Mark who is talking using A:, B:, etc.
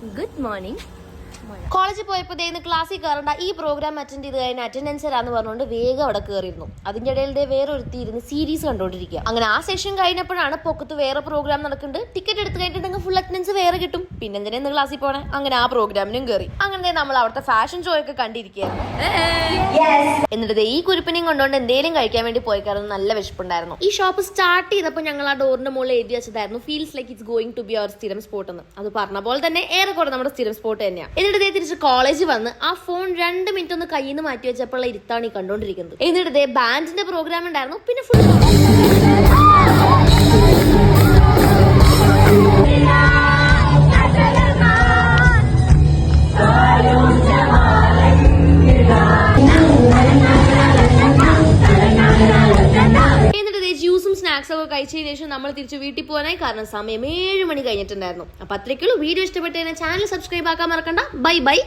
A: Good morning.
B: കോളേജിൽ പോയപ്പോൾ ക്ലാസ്സിൽ കയറേണ്ട ഈ പ്രോഗ്രാം അറ്റൻഡ് ചെയ്ത് കഴിഞ്ഞാൽ അറ്റൻഡൻസ് തരാന്ന് പറഞ്ഞുകൊണ്ട് വേഗം അവിടെ കയറിയിരുന്നു. അതിന്റെ ഇടയിൽ വേറെ ഒരുത്തി ഇരുന്ന് സീരീസ് കണ്ടോണ്ടിരിക്കുക. അങ്ങനെ ആ സെഷൻ കഴിഞ്ഞപ്പോഴാണ് പൊക്കത്ത് വേറെ പ്രോഗ്രാം നടക്കുന്നുണ്ട്. ടിക്കറ്റ് എടുത്ത് കഴിഞ്ഞിട്ടുണ്ടെങ്കിൽ ഫുൾ അറ്റൻഡൻസ് വേറെ കിട്ടും. പിന്നെ എന്തിനാ ക്ലാസ്സിൽ പോണേ? അങ്ങനെ ആ പ്രോഗ്രാമിനും കയറി. അങ്ങനെ നമ്മൾ അവിടുത്തെ ഫാഷൻ ഷോ ഒക്കെ കണ്ടിരിക്കുകയായിരുന്നു. എന്നിട്ട് ഈ കുരിപ്പിനെയും കൊണ്ടുകൊണ്ട് എന്തെങ്കിലും കഴിക്കാൻ വേണ്ടി പോയി കയറുന്ന നല്ല വിശപ്പുണ്ടായിരുന്നു. ഈ ഷോപ്പ് സ്റ്റാർട്ട് ചെയ്തപ്പോൾ ഞങ്ങൾ ആ ഡോറിന്റെ മുകളിൽ എഴുതി വെച്ചതായിരുന്നു feels like it's going to be അവർ സ്ഥിരം സ്പോട്ട് എന്ന്. അത് പറഞ്ഞ പോലെ തന്നെ ഏറെക്കുറെ നമ്മുടെ സ്ഥിരം സ്പോട്ട് തന്നെയാണ്. എന്നിട്ട് തിരിച്ച് കോളേജ് വന്ന് ആ ഫോൺ 2 മിനിറ്റ് ഒന്ന് കയ്യിൽ നിന്ന് മാറ്റി വെച്ചപ്പോൾ ഇരുത്താണ് ഈ കണ്ടോണ്ടിരിക്കുന്നത്. എന്നിട്ട് ബാൻഡിന്റെ പ്രോഗ്രാം ഉണ്ടായിരുന്നു. പിന്നെ ഫുൾ ജ്യൂസും സ്നാക്സും ഒക്കെ കഴിച്ചതിന് ശേഷം നമ്മൾ തിരിച്ച് വീട്ടിൽ പോകാനായി. കാരണം സമയം 7 മണി കഴിഞ്ഞിട്ടുണ്ടായിരുന്നു. അപ്പൊ അത്രയ്ക്കുള്ളൂ. വീഡിയോ ഇഷ്ടപ്പെട്ടതിന് ചാനൽ സബ്സ്ക്രൈബ് ആക്കാൻ മറക്കണ്ട. Bye bye.